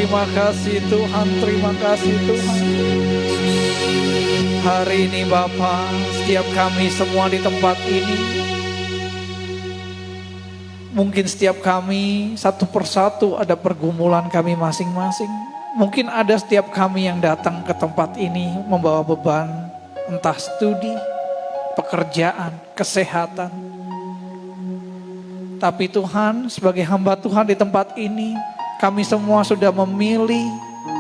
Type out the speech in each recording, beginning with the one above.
terima kasih Tuhan, terima kasih Tuhan. Hari ini Bapa, setiap kami semua di tempat ini, mungkin setiap kami satu persatu ada pergumulan kami masing-masing. Mungkin ada setiap kami yang datang ke tempat ini membawa beban, entah studi, pekerjaan, kesehatan. Tapi Tuhan, sebagai hamba Tuhan di tempat ini, kami semua sudah memilih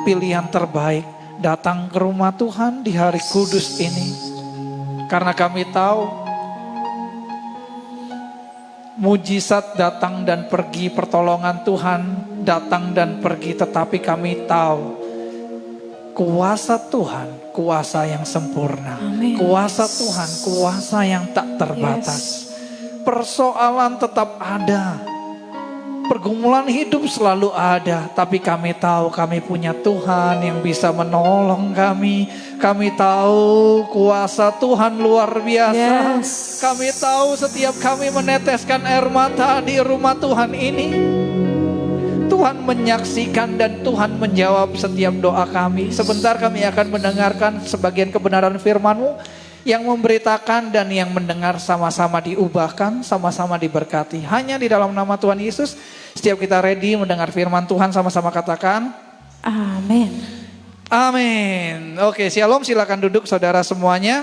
pilihan terbaik, datang ke rumah Tuhan di hari kudus ini. Karena kami tahu mujizat datang dan pergi, pertolongan Tuhan datang dan pergi, tetapi kami tahu kuasa Tuhan, kuasa yang sempurna. Amin. Kuasa Tuhan, kuasa yang tak terbatas. Persoalan tetap ada, pergumulan hidup selalu ada, tapi kami tahu kami punya Tuhan yang bisa menolong kami. Kami tahu kuasa Tuhan luar biasa. Kami tahu setiap kami meneteskan air mata di rumah Tuhan ini, Tuhan menyaksikan dan Tuhan menjawab setiap doa kami. Sebentar kami akan mendengarkan sebagian kebenaran firman-Mu yang memberitakan dan yang mendengar sama-sama diubahkan, sama-sama diberkati. Hanya di dalam nama Tuhan Yesus, setiap kita ready mendengar firman Tuhan, sama-sama katakan amin. Amin. Oke, shalom, silakan duduk saudara semuanya.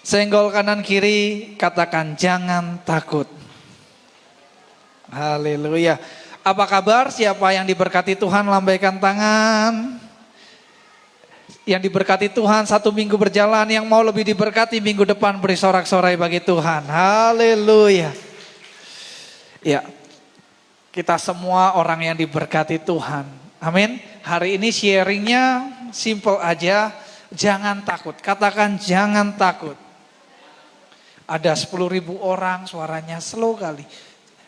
Senggol kanan kiri, katakan jangan takut. Haleluya. Apa kabar? Siapa yang diberkati Tuhan lambaikan tangan. Yang diberkati Tuhan satu minggu berjalan, yang mau lebih diberkati minggu depan beri sorak-sorai bagi Tuhan. Haleluya. Ya, kita semua orang yang diberkati Tuhan. Amin. Hari ini sharingnya simple aja, jangan takut. Katakan jangan takut. Ada 10.000 orang, suaranya slow kali.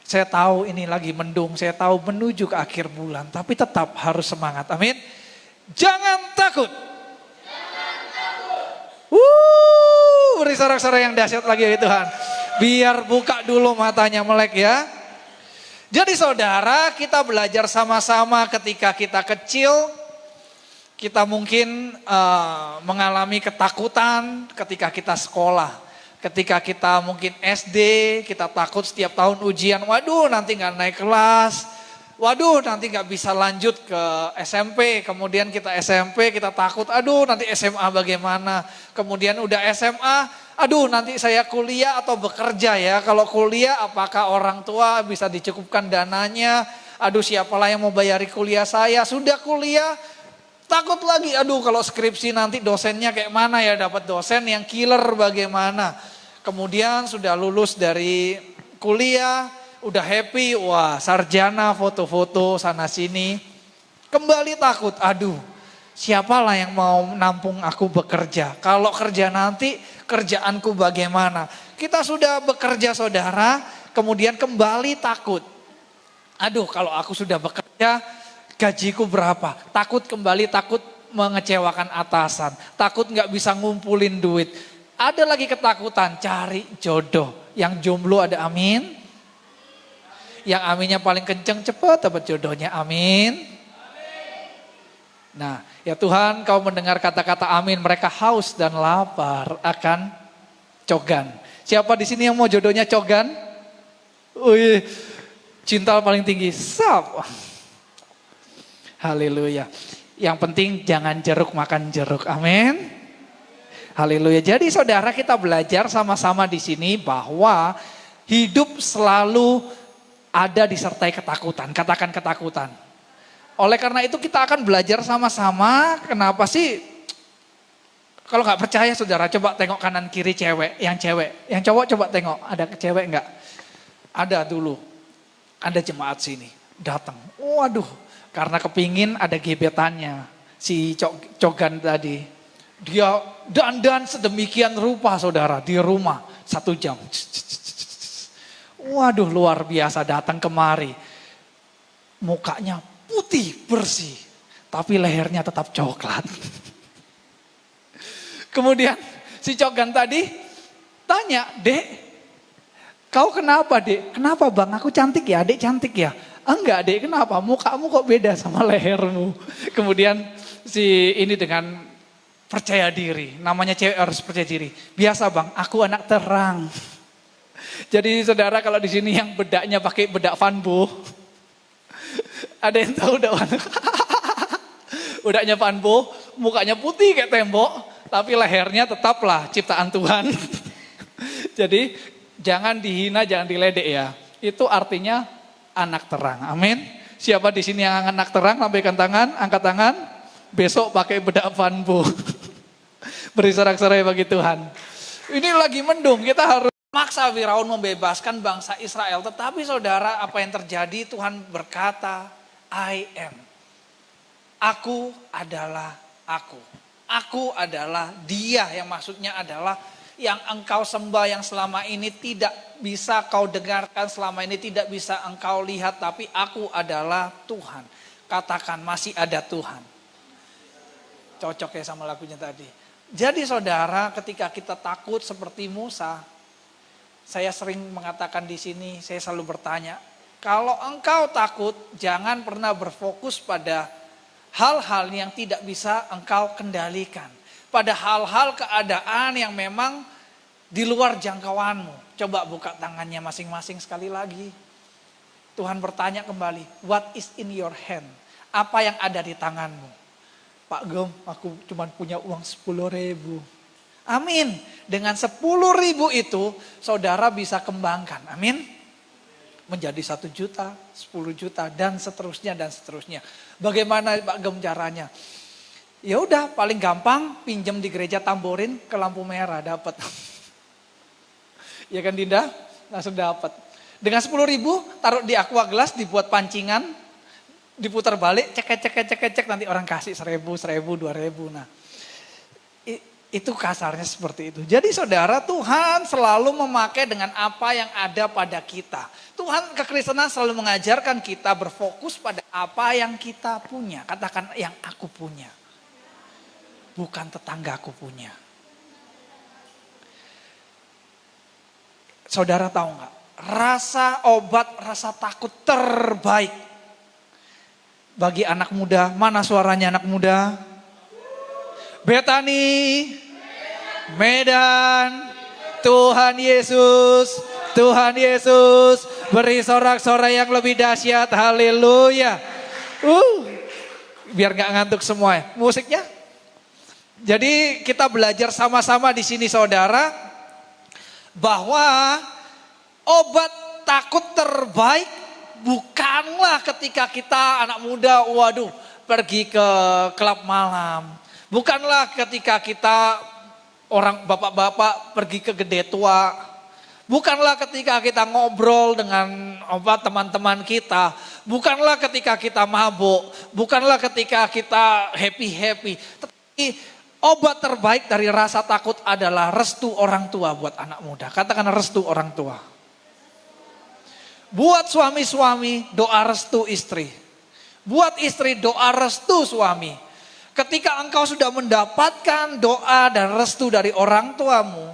Saya tahu ini lagi mendung, saya tahu menuju ke akhir bulan, tapi tetap harus semangat. Amin. Jangan takut. Beri sorak-sorai yang dahsyat lagi ya Tuhan. Biar buka dulu matanya melek ya. Jadi saudara, kita belajar sama-sama ketika kita kecil. Kita mungkin mengalami ketakutan ketika kita sekolah. Ketika kita mungkin SD, kita takut setiap tahun ujian. Waduh, nanti gak naik kelas. Waduh, nanti gak bisa lanjut ke SMP. Kemudian kita SMP, kita takut. Aduh, nanti SMA bagaimana. Kemudian udah SMA, aduh nanti saya kuliah atau bekerja ya. Kalau kuliah, apakah orang tua bisa dicukupkan dananya. Aduh, siapalah yang mau bayari kuliah saya. Sudah kuliah, takut lagi. Aduh, kalau skripsi nanti dosennya kayak mana ya. Dapat dosen yang killer bagaimana. Kemudian sudah lulus dari kuliah, udah happy, wah sarjana foto-foto sana sini. Kembali takut, aduh siapalah yang mau nampung aku bekerja. Kalau kerja nanti kerjaanku bagaimana. Kita sudah bekerja saudara, kemudian kembali takut. Aduh kalau aku sudah bekerja gajiku berapa. Takut kembali, takut mengecewakan atasan. Takut gak bisa ngumpulin duit. Ada lagi ketakutan cari jodoh. Yang jomblo ada amin. Yang aminnya paling kenceng cepat dapat jodohnya amin. Nah ya Tuhan kau mendengar kata-kata amin. Mereka haus dan lapar akan cogan. Siapa di sini yang mau jodohnya cogan? Wih, cinta paling tinggi. Sap. Haleluya. Yang penting jangan jeruk makan jeruk. Amin. Haleluya. Jadi saudara kita belajar sama-sama di sini bahwa hidup selalu ada disertai ketakutan. Katakan ketakutan. Oleh karena itu kita akan belajar sama-sama. Kenapa sih? Kalau gak percaya saudara coba tengok kanan kiri cewek. Yang cewek. Yang cowok coba tengok. Ada cewek enggak? Ada dulu. Ada jemaat sini. Datang. Waduh. Karena kepingin ada gebetannya. Si cogan tadi. Dia dandan sedemikian rupa saudara. Di rumah. 1 jam. Waduh luar biasa datang kemari. Mukanya putih bersih. Tapi lehernya tetap coklat. Kemudian si cogan tadi tanya, Dek, kau kenapa Dek? Kenapa Bang? Aku cantik ya, Dek cantik ya. Enggak dek, kenapa? Mukamu kok beda sama lehermu. Kemudian si ini dengan percaya diri, namanya cewek harus percaya diri. Biasa bang, aku anak terang. Jadi saudara kalau di sini yang bedaknya pakai bedak Vanbo, ada yang tahu bedak Vanbo? Bedaknya Vanbo, mukanya putih kayak tembok, tapi lehernya tetaplah ciptaan Tuhan. Jadi jangan dihina, jangan diledek ya. Itu artinya anak terang. Amin. Siapa di sini yang anak terang? Lambaikan tangan, angkat tangan. Besok pakai bedak Vanbo. Beri sorak-sorai bagi Tuhan. Ini lagi mendung, kita harus maksa Firaun membebaskan bangsa Israel. Tetapi saudara, apa yang terjadi? Tuhan berkata, I am. Aku adalah aku. Aku adalah dia, yang maksudnya adalah yang engkau sembah, yang selama ini tidak bisa kau dengarkan, selama ini tidak bisa engkau lihat, tapi aku adalah Tuhan. Katakan, masih ada Tuhan. Cocok ya sama lagunya tadi. Jadi saudara, ketika kita takut seperti Musa, saya sering mengatakan di sini, saya selalu bertanya, kalau engkau takut, jangan pernah berfokus pada hal-hal yang tidak bisa engkau kendalikan. Pada hal-hal keadaan yang memang di luar jangkauanmu. Coba buka tangannya masing-masing sekali lagi. Tuhan bertanya kembali, what is in your hand? Apa yang ada di tanganmu? Pak Gem, aku cuma punya uang 10.000. Amin. Dengan 10.000 itu saudara bisa kembangkan. Amin. Menjadi 1 juta, 10 juta dan seterusnya dan seterusnya. Bagaimana Pak Gem caranya? Ya udah paling gampang pinjam di gereja Tamborin ke lampu merah dapat. Ya kan Dinda? Langsung dapat. Dengan 10.000 taruh di aqua gelas, dibuat pancingan, diputar balik, cek nanti orang kasih 1.000, 2.000. Nah, itu kasarnya seperti itu. Jadi saudara, Tuhan selalu memakai dengan apa yang ada pada kita. Tuhan kekristenan selalu mengajarkan kita berfokus pada apa yang kita punya. Katakan yang aku punya. Bukan tetanggaku punya. Saudara tahu nggak? Rasa takut terbaik bagi anak muda. Mana suaranya anak muda? Betani, Medan, Tuhan Yesus, Tuhan Yesus. Beri sorak-sorai yang lebih dahsyat, haleluya. Biar nggak ngantuk semua ya. Musiknya. Jadi kita belajar sama-sama di sini saudara, bahwa obat takut terbaik bukanlah ketika kita anak muda, pergi ke klub malam. Bukanlah ketika kita orang bapak-bapak pergi ke gede tua. Bukanlah ketika kita ngobrol dengan teman-teman kita. Bukanlah ketika kita mabuk. Bukanlah ketika kita happy-happy. Tetapi obat terbaik dari rasa takut adalah restu orang tua buat anak muda. Katakan restu orang tua. Buat suami-suami doa restu istri. Buat istri doa restu suami. Ketika engkau sudah mendapatkan doa dan restu dari orang tuamu.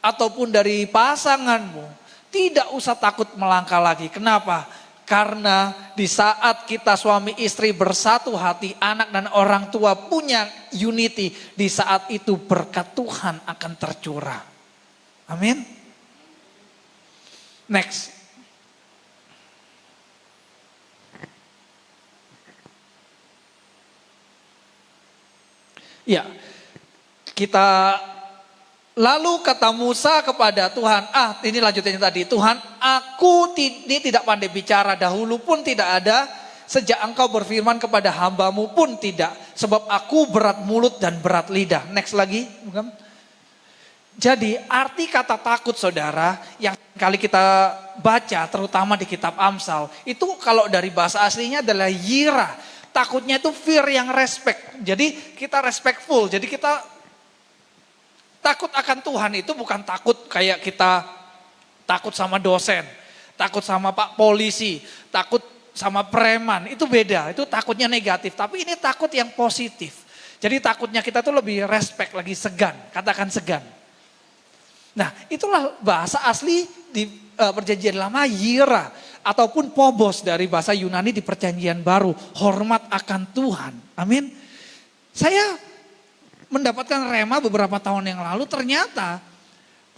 Ataupun dari pasanganmu. Tidak usah takut melangkah lagi. Kenapa? Karena di saat kita suami istri bersatu hati, anak dan orang tua punya unity, di saat itu berkat Tuhan akan tercurah. Amin. Next. Ya, kita lalu kata Musa kepada Tuhan, ini lanjutannya tadi, Tuhan aku ini tidak pandai bicara, dahulu pun tidak ada, sejak engkau berfirman kepada hambamu pun tidak, sebab aku berat mulut dan berat lidah. Next lagi. Jadi arti kata takut saudara, yang kali kita baca terutama di kitab Amsal, itu kalau dari bahasa aslinya adalah yira. Takutnya itu fear yang respect, jadi kita respectful, jadi kita takut akan Tuhan itu bukan takut kayak kita takut sama dosen, takut sama pak polisi, takut sama preman, itu beda, itu takutnya negatif. Tapi ini takut yang positif. Jadi takutnya kita tuh lebih respect, lagi segan, katakan segan. Nah itulah bahasa asli di perjanjian lama yira ataupun phobos dari bahasa Yunani di perjanjian baru, hormat akan Tuhan. Amin. Saya mendapatkan rema beberapa tahun yang lalu, ternyata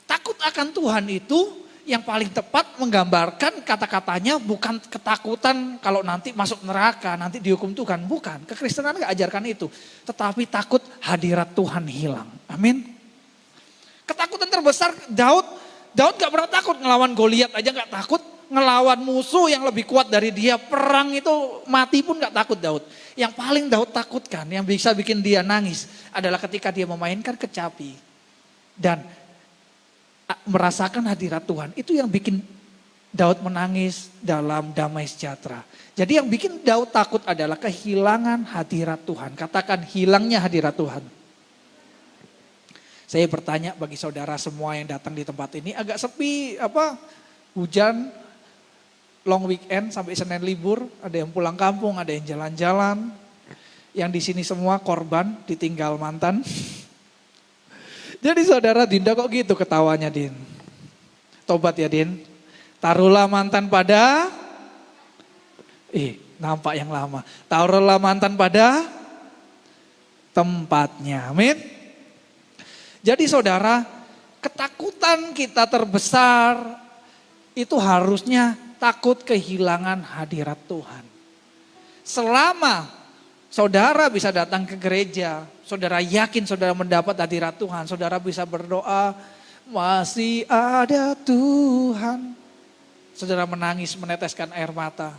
takut akan Tuhan itu yang paling tepat menggambarkan kata-katanya bukan ketakutan kalau nanti masuk neraka, nanti dihukum Tuhan. Bukan, kekristenan gak ajarkan itu. Tetapi takut hadirat Tuhan hilang. Amin. Ketakutan terbesar Daud gak pernah takut ngelawan Goliat aja gak takut. Ngelawan musuh yang lebih kuat dari dia, perang itu mati pun gak takut Daud. Yang paling Daud takutkan, yang bisa bikin dia nangis adalah ketika dia memainkan kecapi. Dan merasakan hadirat Tuhan, itu yang bikin Daud menangis dalam damai sejahtera. Jadi yang bikin Daud takut adalah kehilangan hadirat Tuhan. Katakan hilangnya hadirat Tuhan. Saya bertanya bagi saudara semua yang datang di tempat ini, agak sepi, hujan, long weekend sampai Senin libur, ada yang pulang kampung, ada yang jalan-jalan. Yang di sini semua korban ditinggal mantan. Jadi saudara Dinda kok gitu ketawanya Din? Tobat ya Din. Taruhlah mantan pada, nampak yang lama. Taruhlah mantan pada tempatnya, amin. Jadi saudara, ketakutan kita terbesar itu harusnya takut kehilangan hadirat Tuhan. Selama saudara bisa datang ke gereja, saudara yakin saudara mendapat hadirat Tuhan, saudara bisa berdoa, masih ada Tuhan. Saudara menangis, meneteskan air mata.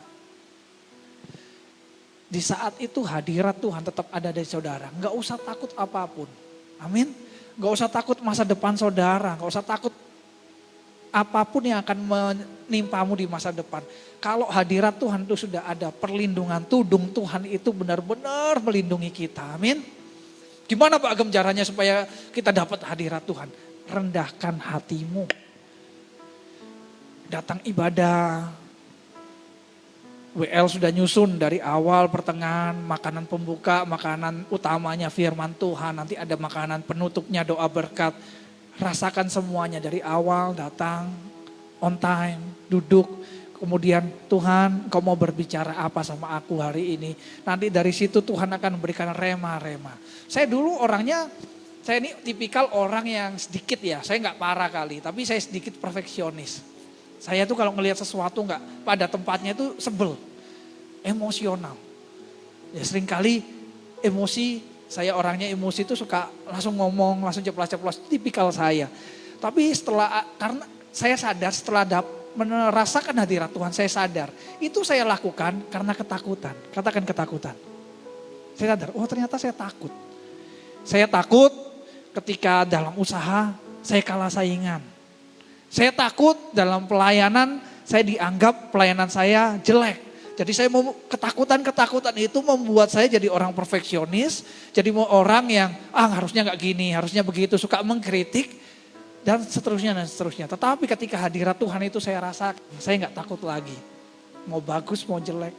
Di saat itu hadirat Tuhan tetap ada di saudara. Enggak usah takut apapun. Amin. Enggak usah takut masa depan saudara, enggak usah takut apapun yang akan menimpamu di masa depan. Kalau hadirat Tuhan itu sudah ada, perlindungan tudung Tuhan itu benar-benar melindungi kita. Amin. Gimana Pak Agam caranya supaya kita dapat hadirat Tuhan? Rendahkan hatimu. Datang ibadah. WL sudah nyusun dari awal, pertengahan, makanan pembuka, makanan utamanya firman Tuhan. Nanti ada makanan penutupnya, doa berkat. Rasakan semuanya dari awal, datang, on time, duduk. Kemudian Tuhan, Kau mau berbicara apa sama aku hari ini. Nanti dari situ Tuhan akan memberikan rema-rema. Saya dulu orangnya, saya ini tipikal orang yang sedikit ya. Saya nggak parah kali, tapi saya sedikit perfeksionis. Saya tuh kalau ngelihat sesuatu nggak pada tempatnya itu sebel. Emosional. Ya seringkali emosi, saya orangnya emosi itu suka langsung ngomong, langsung ceplas-ceplos. Tipikal saya. Tapi karena saya sadar setelah merasakan hadirat Tuhan, saya sadar. Itu saya lakukan karena ketakutan. Katakan ketakutan. Saya sadar, ternyata saya takut. Saya takut ketika dalam usaha, saya kalah saingan. Saya takut dalam pelayanan, saya dianggap pelayanan saya jelek. Jadi saya mau ketakutan itu membuat saya jadi orang perfeksionis. Jadi mau orang yang, harusnya gak gini, harusnya begitu, suka mengkritik. Dan seterusnya. Tetapi ketika hadirat Tuhan itu saya rasakan, saya gak takut lagi. Mau bagus, mau jelek.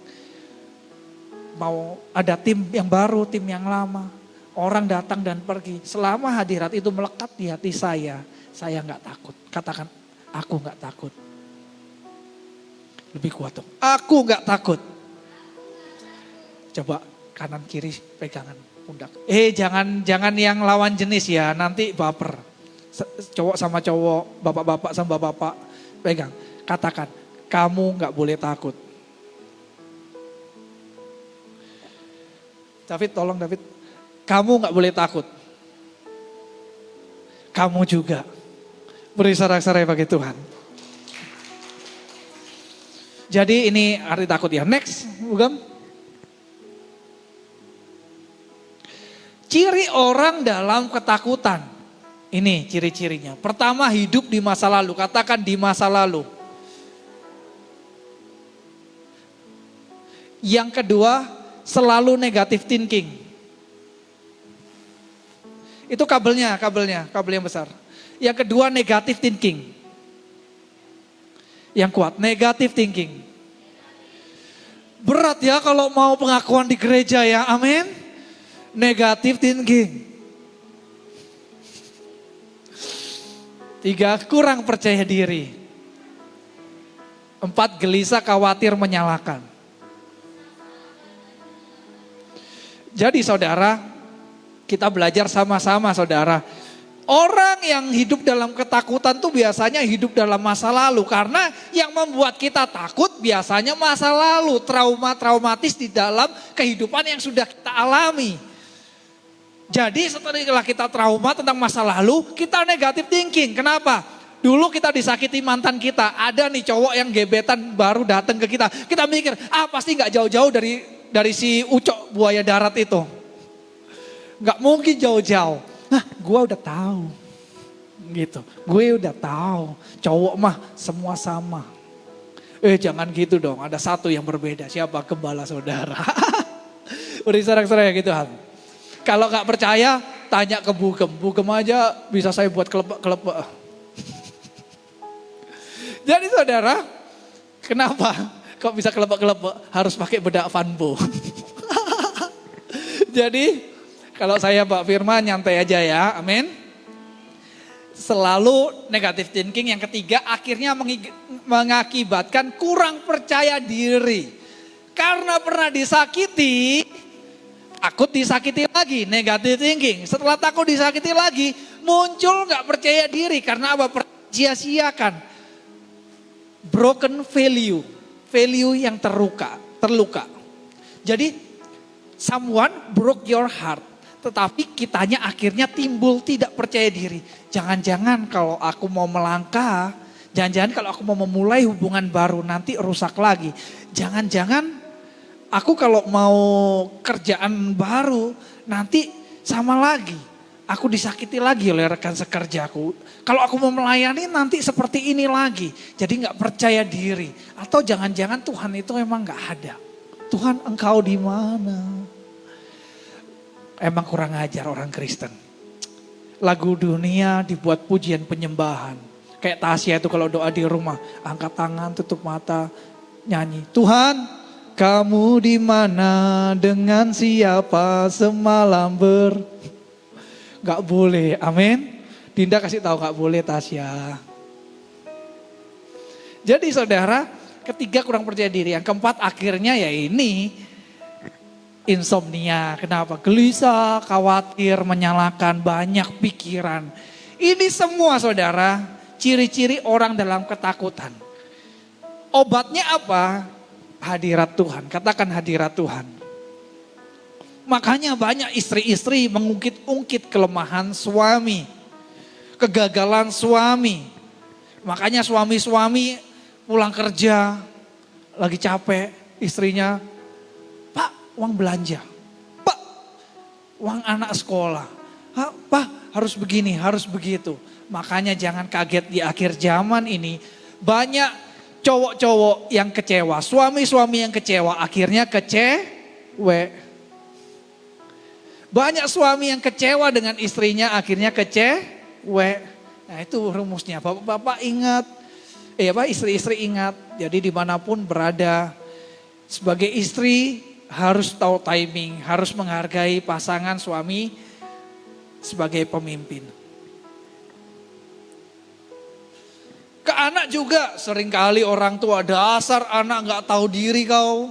Mau ada tim yang baru, tim yang lama. Orang datang dan pergi. Selama hadirat itu melekat di hati saya gak takut. Katakan, aku gak takut. Lebih kuat dong. Aku gak takut. Coba kanan kiri pegangan pundak. Jangan yang lawan jenis ya, nanti baper. Cowok sama cowok, bapak-bapak sama bapak, pegang. Katakan, kamu gak boleh takut. David, tolong David. Kamu gak boleh takut. Kamu juga. Beri sorak-sorai bagi Tuhan. Jadi ini arti takut ya. Next, Ugam. Ciri orang dalam ketakutan. Ini ciri-cirinya. Pertama, hidup di masa lalu. Katakan di masa lalu. Yang kedua, selalu negative thinking. Itu kabel yang besar. Yang kedua, negative thinking. Yang kuat, negative thinking. Berat ya kalau mau pengakuan di gereja ya, amin. Negative thinking. 3, kurang percaya diri. 4, gelisah, khawatir, menyalahkan. Jadi saudara, kita belajar sama-sama saudara. Orang yang hidup dalam ketakutan tuh biasanya hidup dalam masa lalu. Karena yang membuat kita takut biasanya masa lalu. Traumatis di dalam kehidupan yang sudah kita alami. Jadi setelah kita trauma tentang masa lalu, kita negatif thinking. Kenapa? Dulu kita disakiti mantan kita. Ada nih cowok yang gebetan baru datang ke kita. Kita mikir, pasti gak jauh-jauh dari si Ucok buaya darat itu. Gak mungkin jauh-jauh. Nah, gue udah tahu, gitu. Gue udah tahu, cowok mah semua sama. Jangan gitu dong. Ada satu yang berbeda. Siapa? Gembala saudara. Udah saudara-saudara gitu hal. Kalau nggak percaya, tanya ke Bugem. Bugem aja bisa saya buat kelepek. Jadi saudara, kenapa? Kok bisa kelepek-kelepek? Harus pakai bedak Vanbo. Jadi kalau saya Pak Firman nyantai aja ya, amin. Selalu negatif thinking. Yang ketiga akhirnya mengakibatkan kurang percaya diri. Karena pernah disakiti, takut disakiti lagi, negatif thinking. Setelah takut disakiti lagi, muncul gak percaya diri. Karena apa? Sia-siakan. Broken value, value yang terluka. Jadi someone broke your heart. Tetapi kitanya akhirnya timbul tidak percaya diri. Jangan-jangan kalau aku mau melangkah, jangan-jangan kalau aku mau memulai hubungan baru nanti rusak lagi. Jangan-jangan aku kalau mau kerjaan baru nanti sama lagi. Aku disakiti lagi oleh rekan sekerjaku. Kalau aku mau melayani nanti seperti ini lagi. Jadi gak percaya diri. Atau jangan-jangan Tuhan itu memang gak ada. Tuhan engkau di mana? Emang kurang ajar orang Kristen. Lagu dunia dibuat pujian penyembahan. Kayak Tasya itu kalau doa di rumah, angkat tangan, tutup mata, nyanyi. Tuhan, kamu di mana, dengan siapa semalam Gak boleh, amin. Dinda kasih tahu gak boleh Tasya. Jadi saudara, ketiga kurang percaya diri. Yang keempat akhirnya ya ini. Insomnia, kenapa? Gelisah, khawatir, menyalahkan, banyak pikiran. Ini semua saudara, ciri-ciri orang dalam ketakutan. Obatnya apa? Hadirat Tuhan, katakan hadirat Tuhan. Makanya banyak istri-istri mengungkit-ungkit kelemahan suami. Kegagalan suami. Makanya suami-suami pulang kerja, lagi capek, istrinya, uang belanja, Pak, uang anak sekolah, Pak harus begini, harus begitu. Makanya jangan kaget di akhir zaman ini banyak cowok-cowok yang kecewa, suami-suami yang kecewa, akhirnya kecewe. Banyak suami yang kecewa dengan istrinya, akhirnya kecewe. Nah itu rumusnya, bapak-bapak ingat, istri-istri ingat, jadi dimanapun berada sebagai istri, harus tahu timing, harus menghargai pasangan suami sebagai pemimpin. Ke anak juga seringkali orang tua, dasar anak gak tahu diri kau.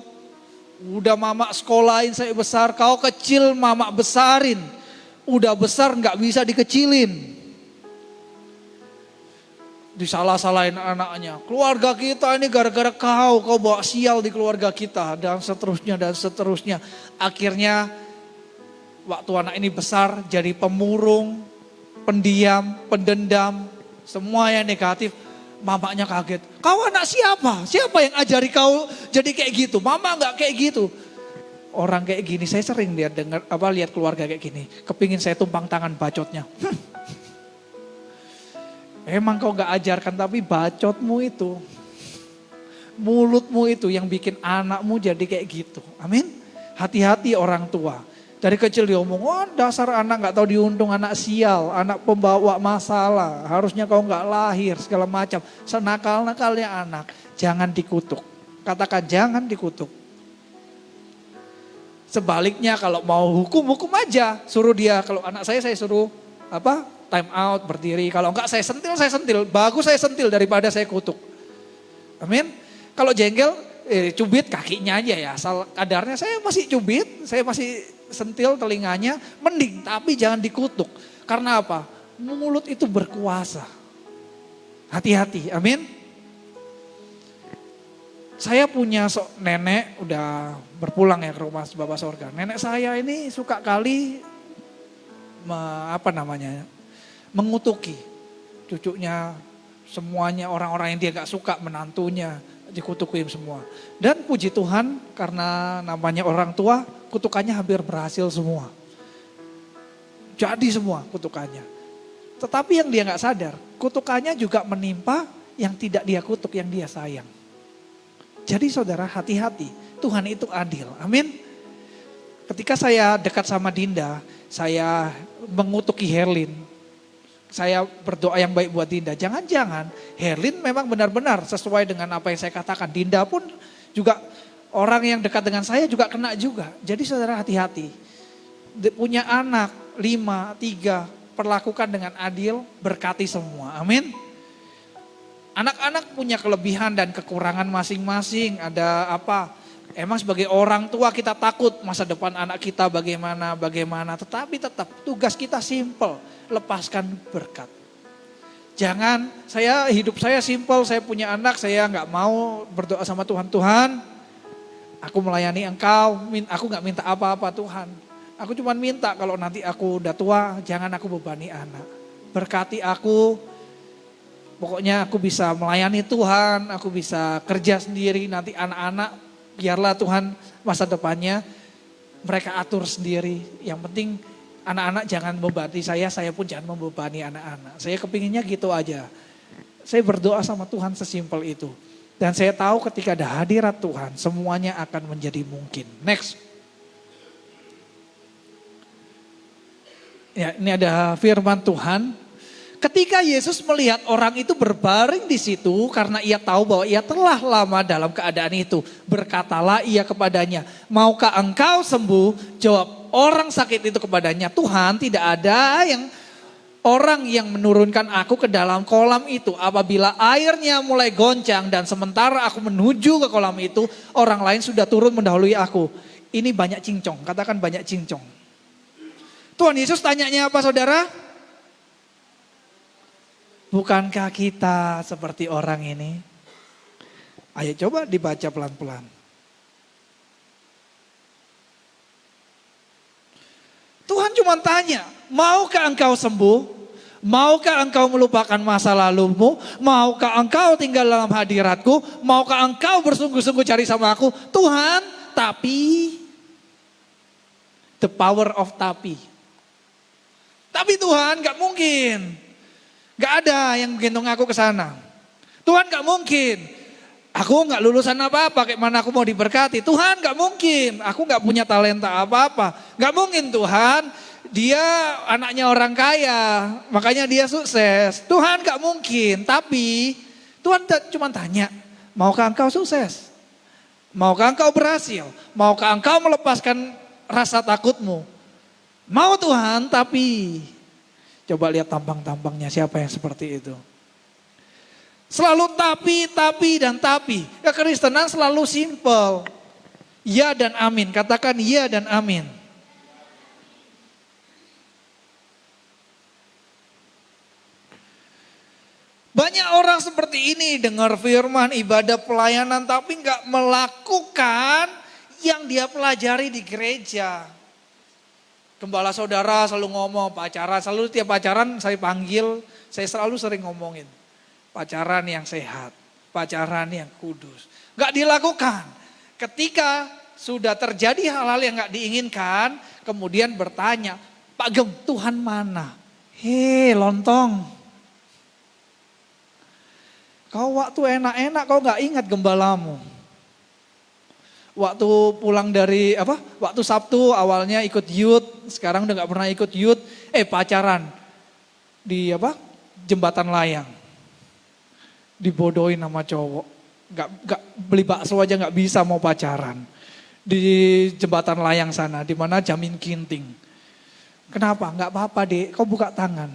Udah mama sekolahin saya besar, kau kecil mama besarin. Udah besar gak bisa dikecilin. Disalah-salahin anaknya. Keluarga kita ini gara-gara kau bawa sial di keluarga kita. Dan seterusnya. Akhirnya waktu anak ini besar jadi pemurung, pendiam, pendendam. Semua yang negatif. Mamanya kaget. Kau anak siapa? Siapa yang ajari kau jadi kayak gitu? Mama gak kayak gitu. Orang kayak gini saya sering lihat keluarga kayak gini. Kepingin saya tumpang tangan bacotnya. Emang kau gak ajarkan tapi bacotmu itu, mulutmu itu yang bikin anakmu jadi kayak gitu. Amin. Hati-hati orang tua. Dari kecil diomong, dasar anak gak tahu diuntung, anak sial, anak pembawa masalah. Harusnya kau gak lahir segala macam. Senakal-nakalnya anak, jangan dikutuk. Katakan jangan dikutuk. Sebaliknya kalau mau hukum aja. Suruh dia, kalau anak saya suruh time out, berdiri. Kalau enggak saya sentil. Bagus saya sentil daripada saya kutuk. Amin. Kalau jengkel, cubit kakinya aja ya, asal kadarnya saya masih cubit, saya masih sentil telinganya, mending tapi jangan dikutuk. Karena apa? Mulut itu berkuasa. Hati-hati, amin. Saya punya nenek udah berpulang ya ke rumah Bapak Sorga. Nenek saya ini suka kali mengutuki cucunya, semuanya orang-orang yang dia gak suka, menantunya dikutukin semua. Dan puji Tuhan karena namanya orang tua, kutukannya hampir berhasil semua. Jadi semua kutukannya. Tetapi yang dia gak sadar, kutukannya juga menimpa yang tidak dia kutuk, yang dia sayang. Jadi saudara hati-hati, Tuhan itu adil, amin. Ketika saya dekat sama Dinda, saya mengutuki Herlin. Saya berdoa yang baik buat Dinda. Jangan-jangan Herlin memang benar-benar sesuai dengan apa yang saya katakan. Dinda pun juga orang yang dekat dengan saya juga kena juga. Jadi saudara hati-hati. Punya anak 5, 3, perlakukan dengan adil, berkati semua. Amin. Anak-anak punya kelebihan dan kekurangan masing-masing. Ada apa? Emang sebagai orang tua kita takut masa depan anak kita bagaimana. Tetapi tetap tugas kita simple, lepaskan berkat. Jangan, hidup saya simple, saya punya anak, saya nggak mau berdoa sama Tuhan. Tuhan, aku melayani Engkau, aku nggak minta apa-apa Tuhan. Aku cuma minta kalau nanti aku udah tua, jangan aku bebani anak. Berkati aku, pokoknya aku bisa melayani Tuhan, aku bisa kerja sendiri, nanti anak-anak biarlah Tuhan masa depannya mereka atur sendiri. Yang penting anak-anak jangan membebani saya pun jangan membebani anak-anak. Saya kepinginnya gitu aja. Saya berdoa sama Tuhan sesimpel itu. Dan saya tahu ketika ada hadirat Tuhan, semuanya akan menjadi mungkin. Next. Ya, ini ada firman Tuhan. Ketika Yesus melihat orang itu berbaring di situ karena ia tahu bahwa ia telah lama dalam keadaan itu. Berkatalah ia kepadanya, maukah engkau sembuh? Jawab orang sakit itu kepadanya, Tuhan tidak ada orang yang menurunkan aku ke dalam kolam itu. Apabila airnya mulai goncang dan sementara aku menuju ke kolam itu, orang lain sudah turun mendahului aku. Ini banyak cincong, katakan banyak cincong. Tuhan Yesus tanyanya apa saudara? Bukankah kita seperti orang ini? Ayo coba dibaca pelan-pelan. Tuhan cuma tanya, maukah engkau sembuh? Maukah engkau melupakan masa lalumu? Maukah engkau tinggal dalam hadiratku? Maukah engkau bersungguh-sungguh cari sama aku? Tuhan, tapi, the power of tapi. Tapi Tuhan gak mungkin. Gak ada yang gendong aku ke sana. Tuhan gak mungkin. Aku gak lulusan apa-apa, kayak mana aku mau diberkati. Tuhan gak mungkin. Aku gak punya talenta apa-apa. Gak mungkin Tuhan. Dia anaknya orang kaya, makanya dia sukses. Tuhan gak mungkin. Tapi Tuhan cuma tanya, maukah engkau sukses? Maukah engkau berhasil? Maukah engkau melepaskan rasa takutmu? Mau Tuhan, tapi... Coba lihat tampang-tampangnya siapa yang seperti itu. Selalu tapi dan tapi. Kekristenan selalu simple. Ya dan amin. Katakan ya dan amin. Banyak orang seperti ini dengar firman, ibadah, pelayanan tapi nggak melakukan yang dia pelajari di gereja. Gembala saudara selalu ngomong pacaran, selalu tiap pacaran saya panggil, saya selalu sering ngomongin. Pacaran yang sehat, pacaran yang kudus. Gak dilakukan. Ketika sudah terjadi hal-hal yang gak diinginkan, kemudian bertanya, Pak Gem, Tuhan mana? Hei lontong. Kau waktu enak-enak kau gak ingat gembalamu. Waktu pulang dari waktu Sabtu awalnya ikut youth, sekarang udah gak pernah ikut youth, pacaran di jembatan layang. Dibodohin sama cowok, gak beli bakso aja gak bisa mau pacaran. Di jembatan layang sana, di mana jamin kinting. Kenapa? Gak apa-apa dek, kau buka tangan.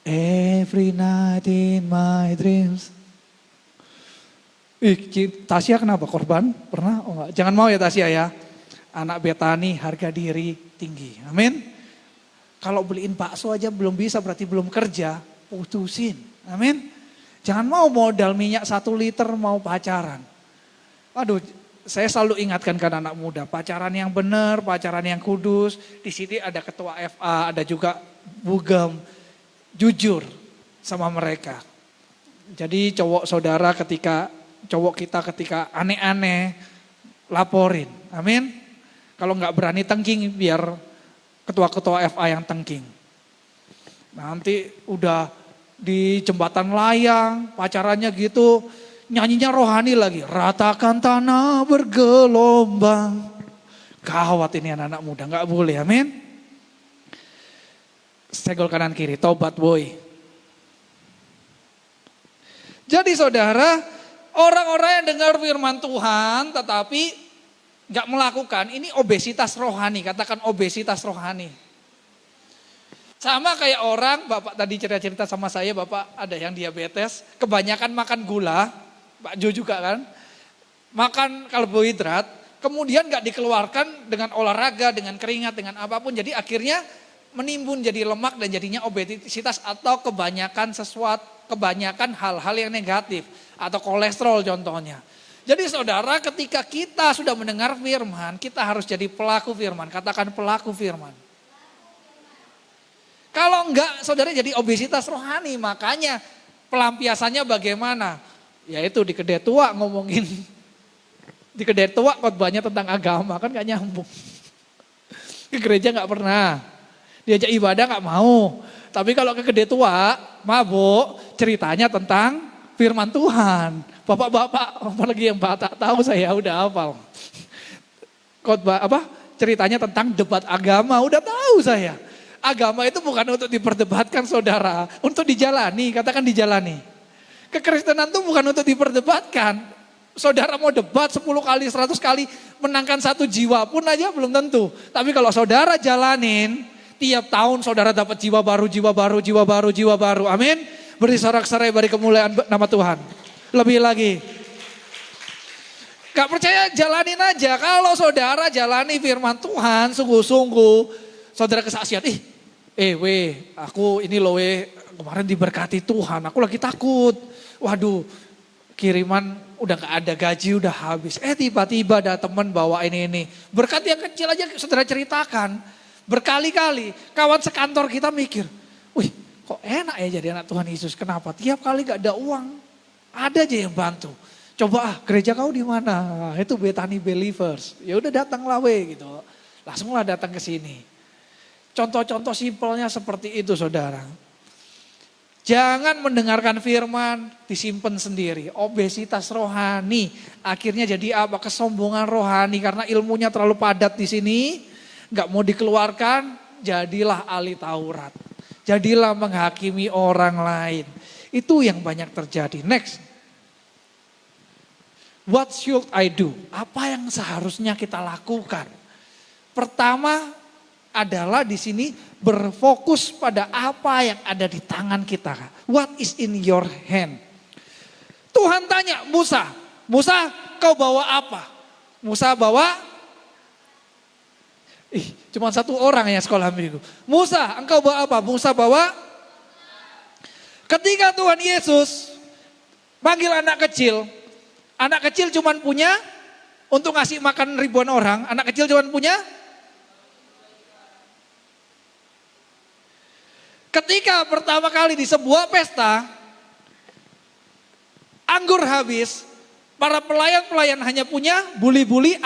Every night in my dreams. Tasya kenapa korban? Pernah? Oh enggak. Jangan mau ya Tasya ya. Anak Betani harga diri tinggi. Amin. Kalau beliin bakso aja belum bisa berarti belum kerja. Putusin. Amin. Jangan mau modal minyak 1 liter mau pacaran. Waduh, saya selalu ingatkan ke anak muda. Pacaran yang benar, pacaran yang kudus. Di sini ada ketua FA, ada juga Bugem. Jujur sama mereka. Jadi cowok kita ketika aneh-aneh, laporin. Amin. Kalau nggak berani tengking, biar ketua-ketua FA yang tengking. Nanti udah di jembatan layang, pacarannya gitu, nyanyinya rohani lagi. Ratakan tanah bergelombang. Gawat ini anak-anak muda, nggak boleh, amin. Senggol kanan kiri, tobat boy. Jadi saudara, orang-orang yang dengar firman Tuhan tetapi gak melakukan, ini obesitas rohani, katakan obesitas rohani. Sama kayak orang, Bapak tadi cerita-cerita sama saya, Bapak ada yang diabetes, kebanyakan makan gula, Pak Jo juga kan, makan karbohidrat, kemudian gak dikeluarkan dengan olahraga, dengan keringat, dengan apapun, jadi akhirnya menimbun jadi lemak dan jadinya obesitas atau kebanyakan hal-hal yang negatif atau kolesterol contohnya. Jadi saudara, ketika kita sudah mendengar firman, kita harus jadi pelaku firman. Katakan pelaku firman. Kalau enggak, saudara jadi obesitas rohani. Makanya pelampiasannya bagaimana? Yaitu di kedai tua ngomongin. Di kedai tua khotbahnya tentang agama, kan gak nyambung. Ke gereja gak pernah. Diajak ibadah gak mau. Tapi kalau ke kedai tua, mabuk, ceritanya tentang firman Tuhan. Bapak-bapak, apalagi yang Batak tahu saya udah hafal. Khotbah ceritanya tentang debat agama, udah tahu saya. Agama itu bukan untuk diperdebatkan saudara, untuk dijalani, katakan dijalani. Kekristenan itu bukan untuk diperdebatkan. Saudara mau debat 10 kali, 100 kali, menangkan 1 jiwa pun aja belum tentu. Tapi kalau saudara jalanin, tiap tahun saudara dapat jiwa baru, jiwa baru, jiwa baru, jiwa baru. Amin. Beri sorak-sorai beri kemuliaan nama Tuhan. Lebih lagi. Gak percaya jalanin aja. Kalau saudara jalani firman Tuhan sungguh-sungguh. Saudara kesaksian. Aku ini loh kemarin diberkati Tuhan. Aku lagi takut. Waduh kiriman udah gak ada gaji udah habis. Tiba-tiba ada teman bawa ini. Berkat yang kecil aja saudara ceritakan. Berkali-kali kawan sekantor kita mikir, wih kok enak ya jadi anak Tuhan Yesus. Kenapa? Tiap kali gak ada uang, ada aja yang bantu. Coba gereja kau di mana? Itu Betani Believers. Ya udah datanglah gitu. Langsunglah datang ke sini. Contoh-contoh simpelnya seperti itu saudara. Jangan mendengarkan firman disimpan sendiri. Obesitas rohani. Akhirnya jadi apa? Kesombongan rohani karena ilmunya terlalu padat di sini. Gak mau dikeluarkan, jadilah ahli Taurat. Jadilah menghakimi orang lain. Itu yang banyak terjadi. Next. What should I do? Apa yang seharusnya kita lakukan? Pertama adalah di sini berfokus pada apa yang ada di tangan kita. What is in your hand? Tuhan tanya Musa, kau bawa apa? Musa bawa cuma 1 orang ya sekolah minggu. Musa, engkau bawa apa? Musa bawa. Ketika Tuhan Yesus panggil anak kecil cuma punya untuk ngasih makan ribuan orang. Anak kecil cuma punya. Ketika pertama kali di sebuah pesta, anggur habis, para pelayan-pelayan hanya punya buli-buli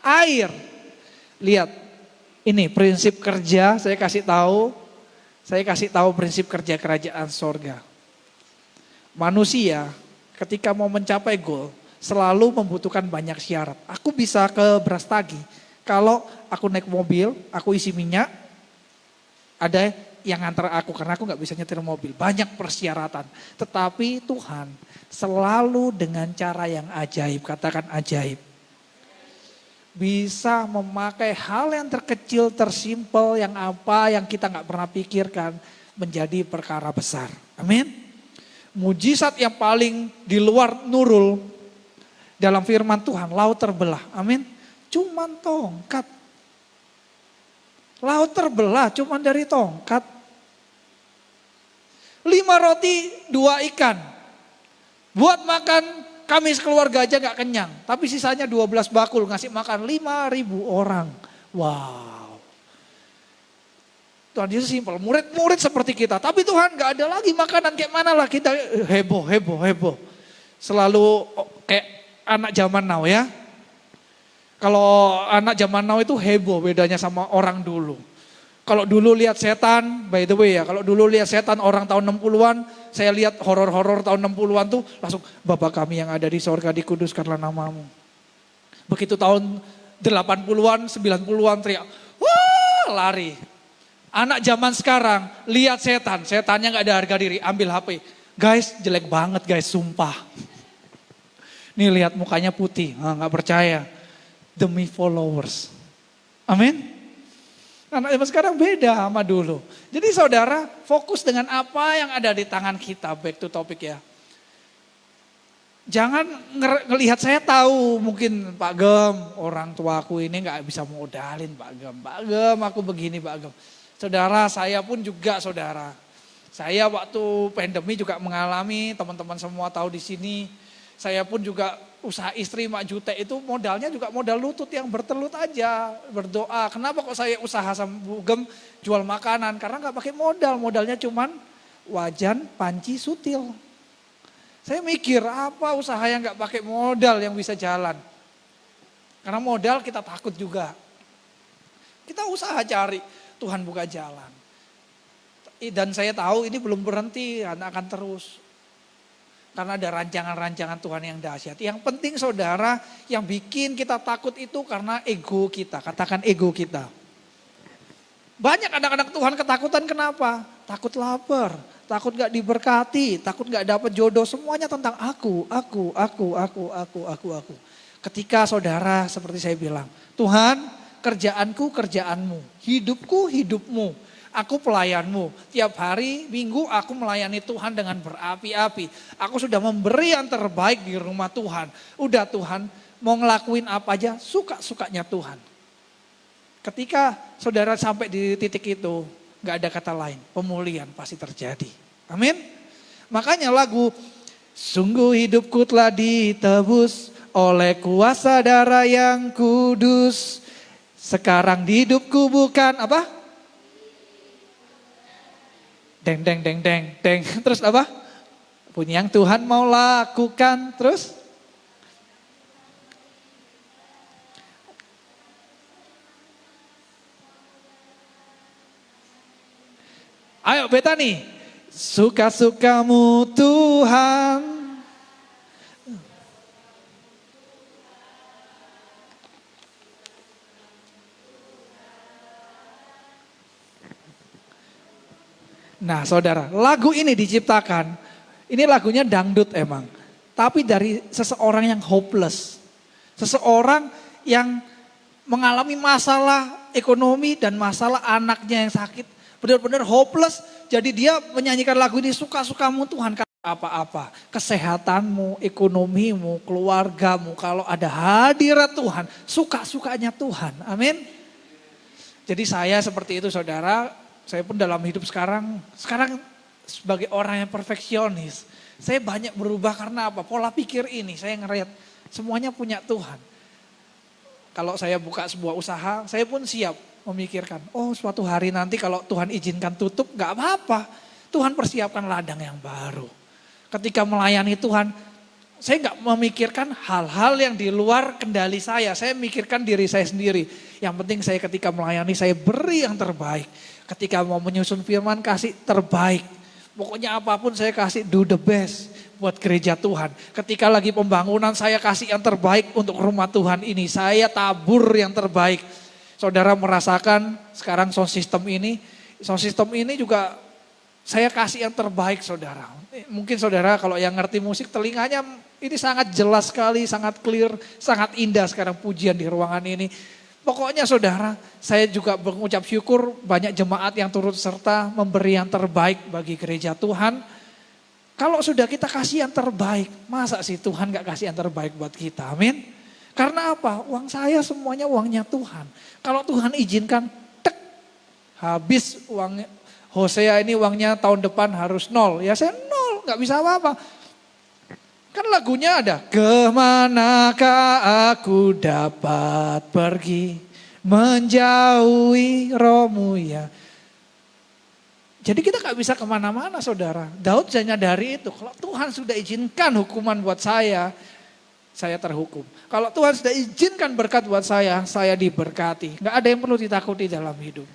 air. Lihat, ini prinsip kerja, saya kasih tahu prinsip kerja kerajaan sorga. Manusia ketika mau mencapai goal selalu membutuhkan banyak syarat. Aku bisa ke Brastagi, kalau aku naik mobil, aku isi minyak, ada yang ngantar aku karena aku gak bisa nyetir mobil. Banyak persyaratan, tetapi Tuhan selalu dengan cara yang ajaib, katakan ajaib. Bisa memakai hal yang terkecil, tersimpel, yang kita gak pernah pikirkan menjadi perkara besar. Amin. Mujizat yang paling di luar Nurul Dalam firman Tuhan, laut terbelah. Amin. Cuman tongkat. Laut terbelah cuman dari tongkat. 5 roti, 2 ikan. Buat makan kami sekeluarga aja gak kenyang. Tapi sisanya 12 bakul ngasih makan 5.000 orang. Wow. Tuhan Yesus simpel, murid-murid seperti kita. Tapi Tuhan gak ada lagi makanan, kayak mana lah kita heboh. Selalu kayak anak zaman now ya. Kalau anak zaman now itu heboh bedanya sama orang dulu. Kalau dulu lihat setan, by the way ya, kalau dulu lihat setan orang tahun 60-an, saya lihat horor-horor tahun 60-an tuh langsung, Bapa kami yang ada di sorga dikuduskanlah namamu. Begitu tahun 80-an, 90-an teriak, wah lari. Anak zaman sekarang lihat setan, setannya gak ada harga diri, ambil HP. Guys jelek banget guys, sumpah. Nih lihat mukanya putih, gak percaya. Demi followers. Amin. Anak zaman sekarang beda sama dulu. Jadi saudara fokus dengan apa yang ada di tangan kita. Back to topic ya. Jangan ngelihat saya tahu mungkin Pak Gem orang tuaku ini gak bisa modalin Pak Gem. Pak Gem aku begini Pak Gem. Saudara saya pun juga saudara. Saya waktu pandemi juga mengalami teman-teman semua tahu di sini. Saya pun juga usaha istri Mak Jute itu modalnya juga modal lutut yang bertelut aja, berdoa. Kenapa kok saya usaha sama Bu Gem jual makanan? Karena gak pakai modal, modalnya cuman wajan, panci, sutil. Saya mikir apa usaha yang gak pakai modal yang bisa jalan. Karena modal kita takut juga. Kita usaha cari, Tuhan buka jalan. Dan saya tahu ini belum berhenti, akan terus. Karena ada rancangan-rancangan Tuhan yang dahsyat. Yang penting saudara, yang bikin kita takut itu karena ego kita. Katakan ego kita. Banyak anak-anak Tuhan ketakutan kenapa? Takut lapar, takut gak diberkati, takut gak dapat jodoh. Semuanya tentang aku. Ketika saudara seperti saya bilang, Tuhan kerjaanku kerjaanmu, hidupku hidupmu. Aku pelayanmu, tiap hari minggu aku melayani Tuhan dengan berapi-api. Aku sudah memberi yang terbaik di rumah Tuhan. Udah Tuhan mau ngelakuin apa aja suka-sukanya Tuhan. Ketika saudara sampai di titik itu gak ada kata lain, pemulihan pasti terjadi. Amin. Makanya lagu sungguh hidupku telah ditebus oleh kuasa darah yang kudus. Sekarang hidupku bukan apa? Deng. Terus apa? Punya yang Tuhan mau lakukan. Terus? Ayo Betani. Suka-sukamu Tuhan. Nah saudara, lagu ini diciptakan, ini lagunya dangdut emang. Tapi dari seseorang yang hopeless. Seseorang yang mengalami masalah ekonomi dan masalah anaknya yang sakit. Benar-benar hopeless, jadi dia menyanyikan lagu ini suka-sukamu Tuhan. Apa-apa, kesehatanmu, ekonomimu, keluargamu, kalau ada hadirat Tuhan, suka-sukanya Tuhan. Amin. Jadi saya seperti itu saudara. Saya pun dalam hidup sekarang sebagai orang yang perfeksionis, saya banyak berubah karena apa? Pola pikir ini, saya ngelihat semuanya punya Tuhan. Kalau saya buka sebuah usaha, saya pun siap memikirkan, oh suatu hari nanti kalau Tuhan izinkan tutup, gak apa-apa. Tuhan persiapkan ladang yang baru. Ketika melayani Tuhan, saya gak memikirkan hal-hal yang di luar kendali saya mikirkan diri saya sendiri. Yang penting saya ketika melayani, saya beri yang terbaik. Ketika mau menyusun firman kasih terbaik. Pokoknya apapun saya kasih do the best buat gereja Tuhan. Ketika lagi pembangunan saya kasih yang terbaik untuk rumah Tuhan ini. Saya tabur yang terbaik. Saudara merasakan sekarang sound system ini juga saya kasih yang terbaik saudara. Mungkin saudara kalau yang ngerti musik telinganya ini sangat jelas sekali, sangat clear, sangat indah sekarang pujian di ruangan ini. Pokoknya saudara, saya juga mengucap syukur banyak jemaat yang turut serta memberi yang terbaik bagi gereja Tuhan. Kalau sudah kita kasih yang terbaik, masa sih Tuhan gak kasih yang terbaik buat kita, amin. Karena apa? Uang saya semuanya uangnya Tuhan. Kalau Tuhan izinkan, tek, habis uang Hosea ini uangnya tahun depan harus 0. Ya saya 0, gak bisa apa-apa. Kan lagunya ada, kemanakah aku dapat pergi, menjauhi rohmu ya. Jadi kita gak bisa kemana-mana saudara. Daud sudah nyadari itu, kalau Tuhan sudah izinkan hukuman buat saya terhukum. Kalau Tuhan sudah izinkan berkat buat saya diberkati. Gak ada yang perlu ditakuti dalam hidup.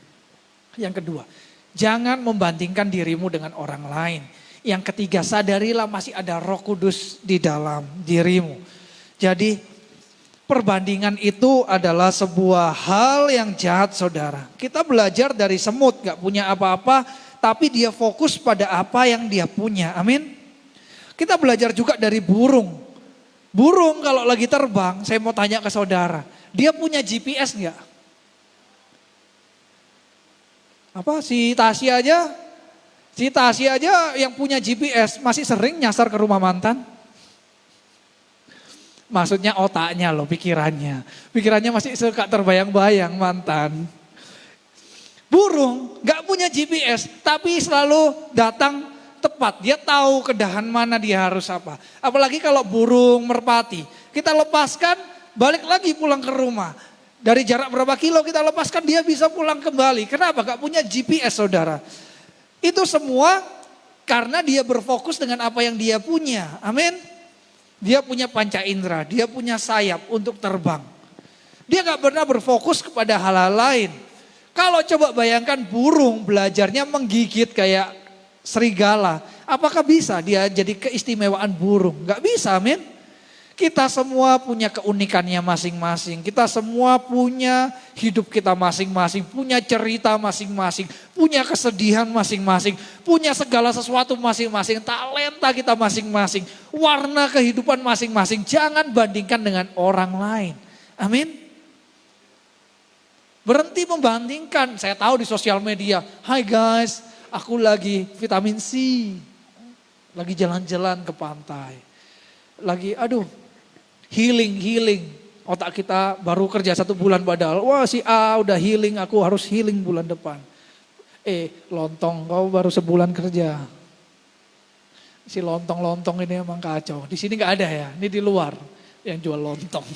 Yang kedua, jangan membandingkan dirimu dengan orang lain. Yang ketiga, sadarilah masih ada Roh Kudus di dalam dirimu. Jadi perbandingan itu adalah sebuah hal yang jahat saudara. Kita belajar dari semut, gak punya apa-apa, tapi dia fokus pada apa yang dia punya. Amin. Kita belajar juga dari burung. Burung kalau lagi terbang, saya mau tanya ke saudara, dia punya GPS gak? Apa si Tasya aja yang punya GPS masih sering nyasar ke rumah mantan. Maksudnya otaknya loh, pikirannya. Pikirannya masih suka terbayang-bayang mantan. Burung gak punya GPS tapi selalu datang tepat. Dia tahu kedahan mana dia harus apa. Apalagi kalau burung merpati. Kita lepaskan balik lagi pulang ke rumah. Dari jarak berapa kilo kita lepaskan dia bisa pulang kembali. Kenapa? Gak punya GPS saudara. Itu semua karena dia berfokus dengan apa yang dia punya. Amin. Dia punya panca indera, dia punya sayap untuk terbang. Dia gak pernah berfokus kepada hal-hal lain. Kalau coba bayangkan burung belajarnya menggigit kayak serigala. Apakah bisa dia jadi keistimewaan burung? Gak bisa, amin. Kita semua punya keunikannya masing-masing. Kita semua punya hidup kita masing-masing. Punya cerita masing-masing. Punya kesedihan masing-masing. Punya segala sesuatu masing-masing. Talenta kita masing-masing. Warna kehidupan masing-masing. Jangan bandingkan dengan orang lain. Amin. Berhenti membandingkan. Saya tahu di sosial media. Hai guys, aku lagi vitamin C. Lagi jalan-jalan ke pantai. Lagi healing. Otak kita baru kerja 1 bulan padahal. Wah si A udah healing, aku harus healing bulan depan. Lontong, kau baru sebulan kerja. Si lontong-lontong ini emang kacau. Di sini gak ada ya, ini di luar yang jual lontong.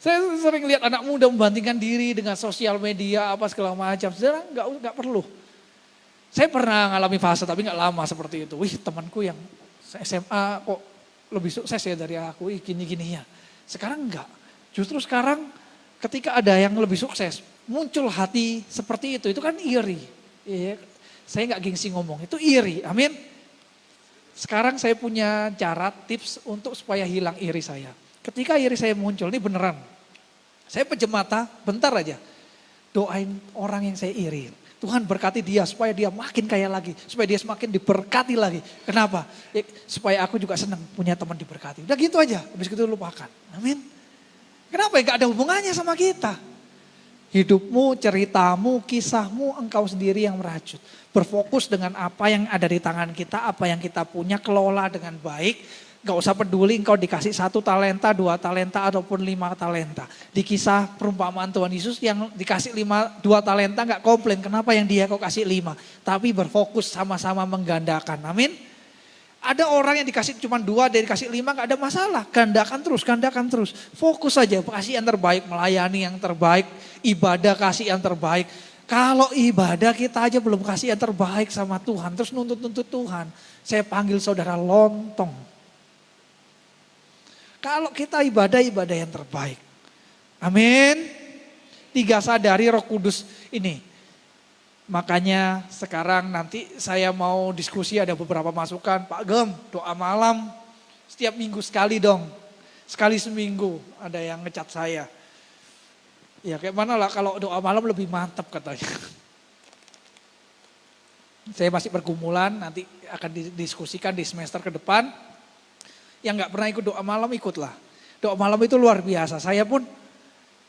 Saya sering lihat anak muda membandingkan diri dengan sosial media apa segala macam. Saudara gak perlu. Saya pernah ngalami fase tapi gak lama seperti itu. Wih temanku yang SMA kok lebih sukses ya dari aku, gini-gini ya. Sekarang enggak. Justru sekarang ketika ada yang lebih sukses, muncul hati seperti itu kan iri. Ya, saya enggak gengsi ngomong, itu iri, amin. Sekarang saya punya cara, tips untuk supaya hilang iri saya. Ketika iri saya muncul, ini beneran. Saya pejam mata, bentar aja. Doain orang yang saya iri. Tuhan berkati dia supaya dia makin kaya lagi. Supaya dia semakin diberkati lagi. Kenapa? Supaya aku juga senang punya teman diberkati. Udah gitu aja. Habis itu lupakan. Amin. Kenapa? Gak ada hubungannya sama kita. Hidupmu, ceritamu, kisahmu engkau sendiri yang merajut. Berfokus dengan apa yang ada di tangan kita. Apa yang kita punya. Kelola dengan baik. Gak usah peduli engkau dikasih 1 talenta, 2 talenta ataupun 5 talenta. Di kisah perumpamaan Tuhan Yesus yang dikasih 2 talenta gak komplain. Kenapa yang dia kok kasih 5. Tapi berfokus sama-sama menggandakan. Amin. Ada orang yang dikasih cuma 2, dia dikasih 5 gak ada masalah. Gandakan terus. Fokus saja kasih yang terbaik, melayani yang terbaik. Ibadah kasih yang terbaik. Kalau ibadah kita aja belum kasih yang terbaik sama Tuhan. Terus nuntut Tuhan. Saya panggil saudara lontong. Kalau kita ibadah yang terbaik. Amin. 3, sadari Roh Kudus ini. Makanya sekarang nanti saya mau diskusi ada beberapa masukan. Pak Gem, doa malam setiap minggu sekali dong. Sekali seminggu ada yang ngecat saya. Ya kayak mana lah kalau doa malam lebih mantap katanya. Saya masih pergumulan, nanti akan didiskusikan di semester ke depan. Yang gak pernah ikut doa malam ikutlah. Doa malam itu luar biasa. Saya pun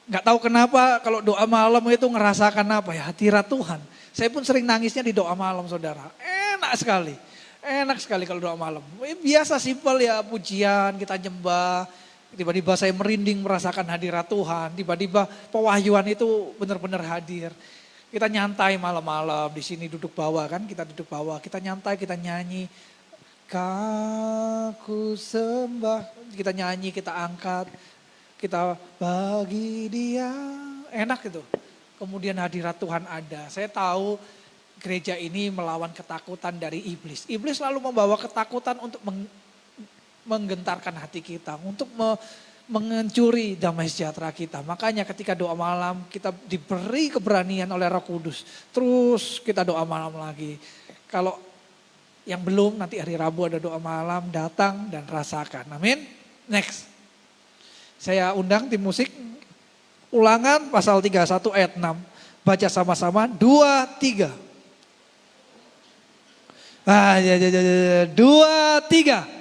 gak tahu kenapa kalau doa malam itu ngerasakan apa ya, hadirat Tuhan. Saya pun sering nangisnya di doa malam saudara. Enak sekali. Enak sekali kalau doa malam. Biasa simpel ya, pujian, kita nyembah. Tiba-tiba saya merinding merasakan hadirat Tuhan. Tiba-tiba pewahyuan itu benar-benar hadir. Kita nyantai malam-malam di sini duduk bawah kan, kita duduk bawah. Kita nyantai, kita nyanyi. Ku sembah, kita nyanyi, kita angkat. Kita bagi dia, enak itu. Kemudian hadirat Tuhan ada. Saya tahu gereja ini melawan ketakutan dari iblis. Iblis selalu membawa ketakutan untuk menggentarkan hati kita. Untuk mencuri damai sejahtera kita. Makanya ketika doa malam kita diberi keberanian oleh Roh Kudus. Terus kita doa malam lagi. Kalau yang belum nanti hari Rabu ada doa malam, datang dan rasakan. Amin. Next. Saya undang tim musik. Ulangan pasal 31 ayat 6. Baca sama-sama 2, 3. Ah, ya, 2, 3.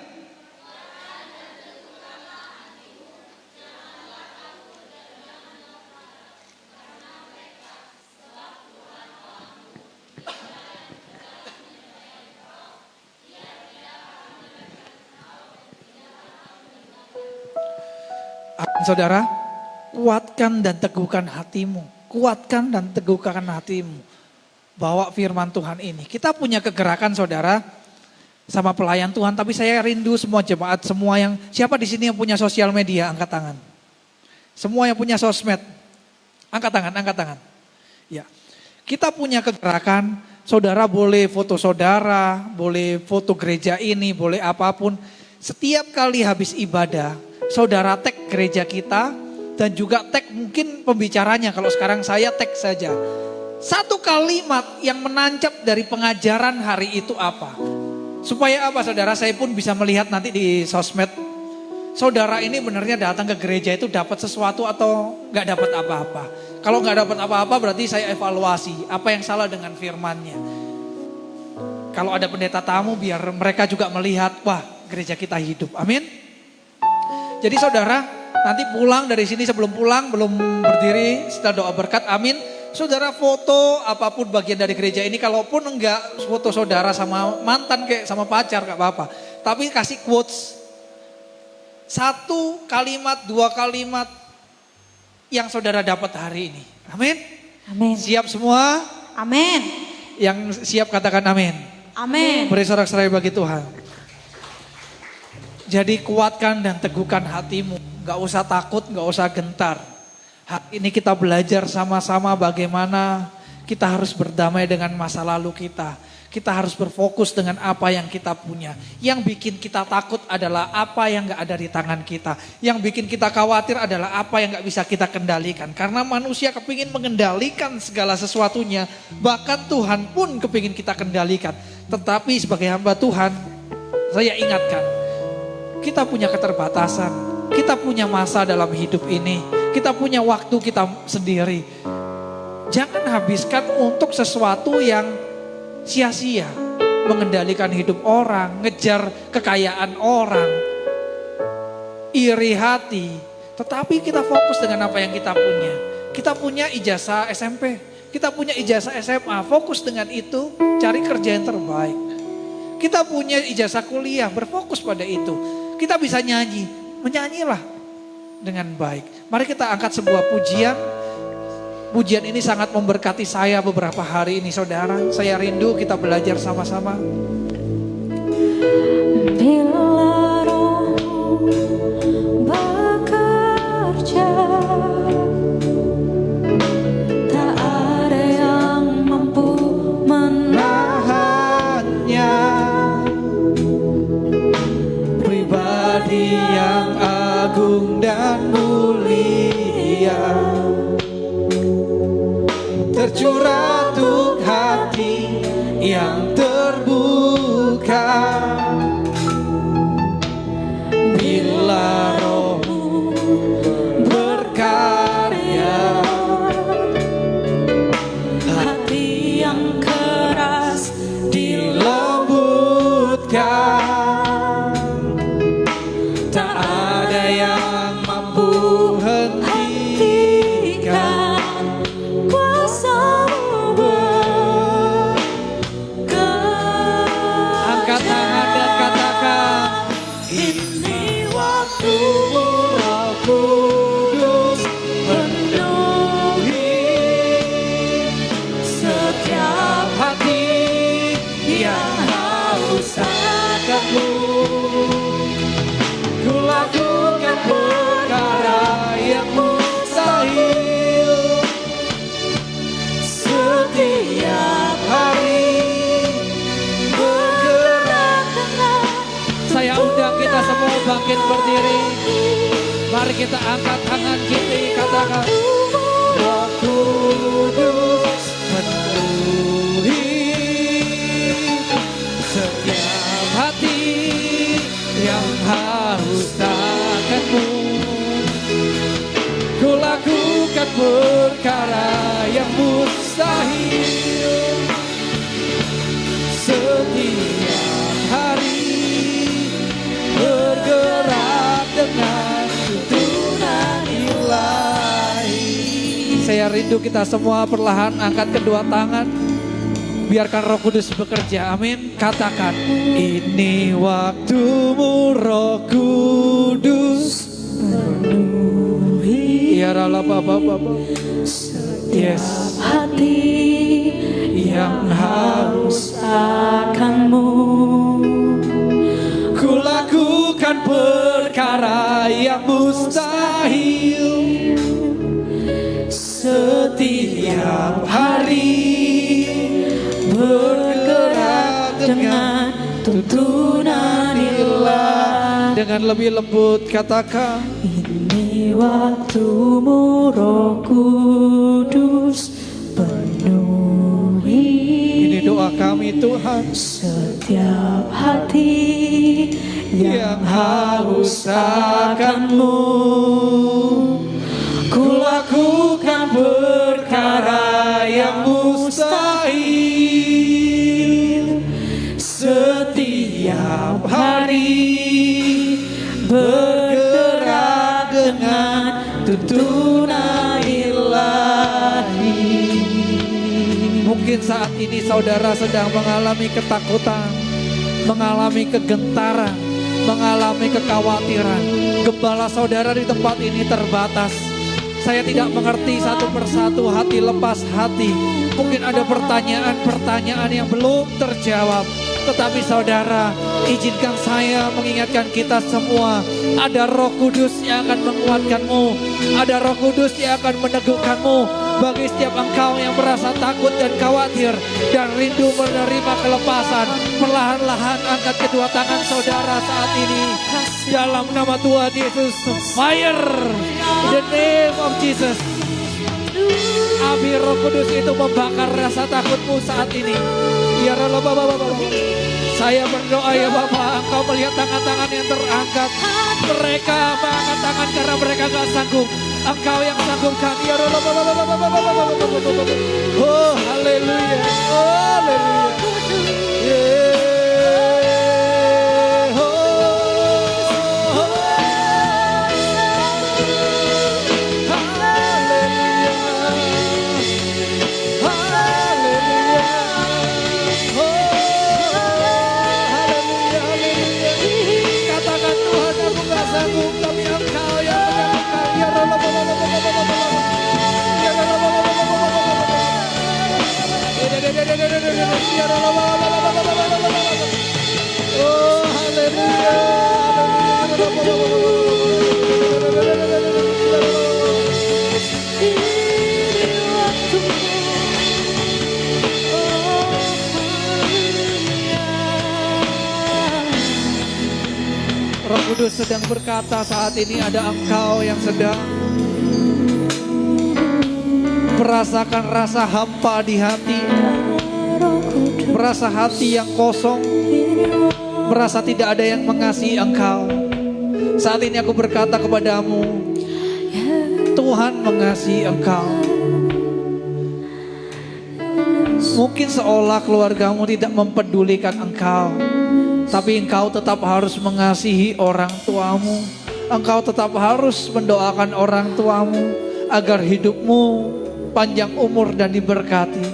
Saudara, kuatkan dan teguhkan hatimu. Kuatkan dan teguhkan hatimu. Bawa firman Tuhan ini. Kita punya kegerakan saudara sama pelayan Tuhan. Tapi saya rindu semua jemaat, semua yang, siapa di sini yang punya sosial media, angkat tangan. Semua yang punya sosmed, angkat tangan, angkat tangan. Ya, kita punya kegerakan, saudara boleh foto saudara, boleh foto gereja ini, boleh apapun. Setiap kali habis ibadah, saudara tag gereja kita dan juga tag mungkin pembicaranya. Kalau sekarang saya tag saja. Satu kalimat yang menancap dari pengajaran hari itu apa? Supaya apa saudara? Saya pun bisa melihat nanti di sosmed. Saudara ini benarnya datang ke gereja itu dapat sesuatu atau gak dapat apa-apa. Kalau gak dapat apa-apa berarti saya evaluasi. Apa yang salah dengan firmannya. Kalau ada pendeta tamu biar mereka juga melihat, wah gereja kita hidup. Amin. Jadi saudara nanti pulang dari sini, sebelum pulang belum berdiri setelah doa berkat, amin. Saudara foto apapun bagian dari gereja ini, kalaupun enggak foto saudara sama mantan kayak sama pacar gak apa-apa. Tapi kasih quotes. 1 kalimat, 2 kalimat yang saudara dapat hari ini. Amin. Amin. Siap semua? Amin. Yang siap katakan amin. Amin. Beri sorak-sorai bagi Tuhan. Jadi kuatkan dan teguhkan hatimu. Gak usah takut, gak usah gentar. Hari ini kita belajar sama-sama bagaimana kita harus berdamai dengan masa lalu kita. Kita harus berfokus dengan apa yang kita punya. Yang bikin kita takut adalah apa yang gak ada di tangan kita. Yang bikin kita khawatir adalah apa yang gak bisa kita kendalikan. Karena manusia kepingin mengendalikan segala sesuatunya. Bahkan Tuhan pun kepingin kita kendalikan. Tetapi sebagai hamba Tuhan, saya ingatkan. Kita punya keterbatasan. Kita punya masa dalam hidup ini. Kita punya waktu kita sendiri. Jangan habiskan untuk sesuatu yang sia-sia. Mengendalikan hidup orang, ngejar kekayaan orang, iri hati. Tetapi kita fokus dengan apa yang kita punya. Kita punya ijazah SMP, kita punya ijazah SMA, fokus dengan itu, cari kerja yang terbaik. Kita punya ijazah kuliah, berfokus pada itu. Kita bisa nyanyi, menyanyilah dengan baik. Mari kita angkat sebuah pujian. Pujian ini sangat memberkati saya beberapa hari ini saudara. Saya rindu kita belajar sama-sama. Bila Roh bekerja, tak ada yang mampu menahannya. Pribadi yang agung dan mulia, tercurah untuk hati yang terbuka. bangkit berdiri. Mari kita angkat tangan kita, katakan Roh Kudus penuhi setiap hati yang haus akanmu. Ku lakukan perkara yang mustahil setiap hari, bergerak dengan tuntunan ilahi. Saya rindu kita semua perlahan angkat kedua tangan. Biarkan Roh Kudus bekerja, amin. Katakan, ini waktumu Roh Kudus penuhi. Ya Allah, Bapak. Yes. Hati yang haus akanmu. Ku lakukan perkara yang mustahil setiap hari, bergerak dengan tuntunan ilahi. Dengan lebih lembut katakan, Ini waktumu Roh Kudus penuhi. Ini doa kami Tuhan. Setiap hati yang haus akanmu. Ku lakukan perkara yang mustahil setiap hari, bergerak dengan tuntunan ilahi. Mungkin saat ini saudara sedang mengalami ketakutan, mengalami kegentaran, mengalami kekhawatiran. Gembala saudara di tempat ini terbatas. Saya tidak mengerti satu persatu, hati lepas hati. Mungkin ada pertanyaan-pertanyaan yang belum terjawab. Tetapi saudara, izinkan saya mengingatkan kita semua. Ada Roh Kudus yang akan menguatkanmu. Ada Roh Kudus yang akan meneguhkanmu. Bagi setiap engkau yang merasa takut dan khawatir dan rindu menerima kelepasan, perlahan-lahan angkat kedua tangan saudara saat ini. Dalam nama Tuhan Yesus, fire in the name of Jesus. Api Roh Kudus itu membakar rasa takutmu saat ini. Ya Allah, Bapak. Saya berdoa ya Bapak, Engkau melihat tangan-tangan yang terangkat. Mereka mengangkat tangan karena mereka gak sanggup. Engkau yang sanggupkan. Ya Allah, oh haleluya, oh haleluya. Oh Roh Kudus sedang berkata saat ini ada engkau yang sedang merasakan rasa hampa di hati, merasa hati yang kosong, merasa tidak ada yang mengasihi engkau. Saat ini aku berkata kepadamu, Tuhan mengasihi engkau. Mungkin seolah keluargamu tidak mempedulikan engkau, tapi engkau tetap harus mengasihi orang tuamu. Engkau tetap harus mendoakan orang tuamu agar hidupmu panjang umur dan diberkati.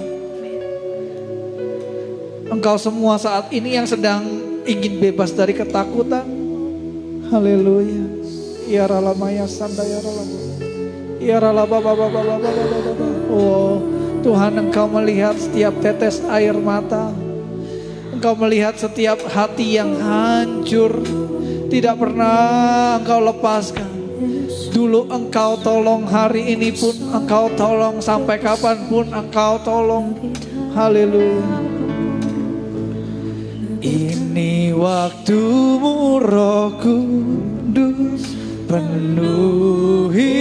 Engkau semua saat ini yang sedang ingin bebas dari ketakutan. Haleluya. Ya ralamaya sanda ya ralama. Ya ralaba. Oh, Tuhan, Engkau melihat setiap tetes air mata. Engkau melihat setiap hati yang hancur, tidak pernah Engkau lepaskan. Dulu Engkau tolong, hari ini pun Engkau tolong, sampai kapanpun Engkau tolong. Haleluya. Ini waktumu Roh Kudus, penuhi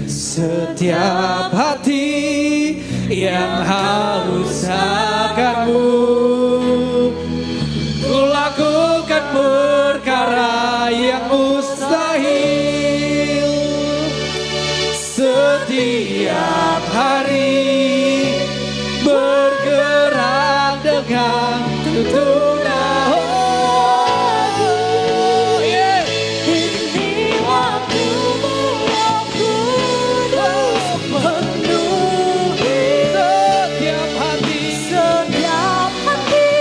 setiap hati yang haus akanmu. Ku lakukan perkara yang mustahil setiap hari, bergerak dengan tuntunan. Oh, yeah. Ini waktumu Roh Kudus, penuhi Setiap hati setiap hati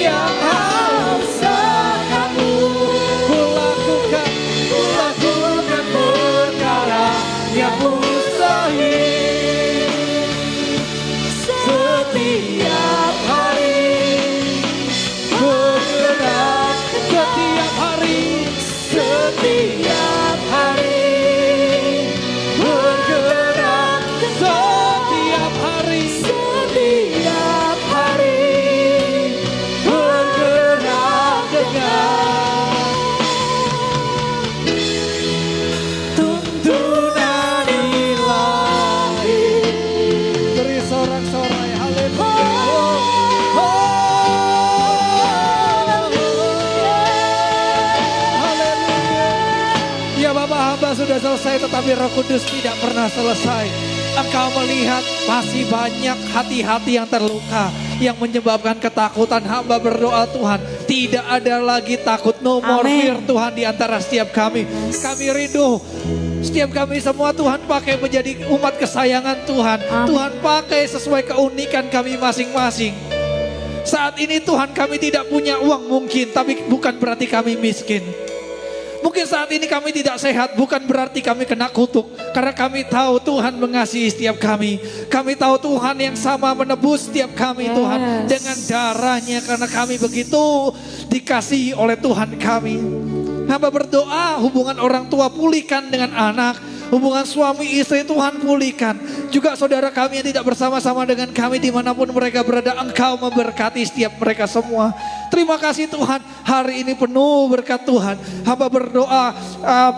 yang haus akanmu. Ku lakukan perkara yang mustahil setiap hari, bergerak setiap hari, setiap hari, bergerak setiap hari, setiap hari, bergerak dengan tuntunan ilahi. Beri sorak-sorai haleluya. Haleluya. Ya Bapak, hamba sudah selesai, tetapi Roh Kudus tidak pernah selesai. Engkau melihat masih banyak hati-hati yang terluka, yang menyebabkan ketakutan. Hamba berdoa Tuhan, tidak ada lagi takut, no more Amin. fear Tuhan di antara setiap kami. Kami rindu setiap kami semua Tuhan pakai menjadi umat kesayangan Tuhan. Amin. Tuhan pakai sesuai keunikan kami masing-masing. Saat ini Tuhan kami tidak punya uang mungkin, tapi bukan berarti kami miskin. Mungkin saat ini kami tidak sehat, bukan berarti kami kena kutuk. Karena kami tahu Tuhan mengasihi setiap kami. Kami tahu Tuhan yang sama menebus setiap kami Tuhan. Yes. Dengan darahnya, karena kami begitu dikasihi oleh Tuhan kami. Hamba berdoa hubungan orang tua pulihkan dengan anak. Hubungan suami istri Tuhan pulihkan. Juga saudara kami yang tidak bersama-sama dengan kami dimanapun mereka berada, Engkau memberkati setiap mereka semua. Terima kasih Tuhan, hari ini penuh berkat Tuhan. Hamba berdoa,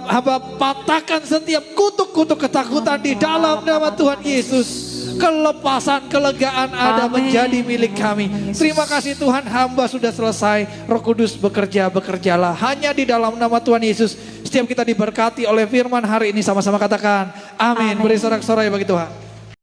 hamba patahkan setiap kutuk-kutuk ketakutan di dalam nama Tuhan Yesus. Kelepasan, kelegaan ada Amin. menjadi milik kami. Terima kasih Tuhan, hamba sudah selesai. Roh Kudus bekerjalah hanya di dalam nama Tuhan Yesus. Setiap kita diberkati oleh firman hari ini, sama-sama katakan amin. Amin. Beri sorak-sorai bagi Tuhan.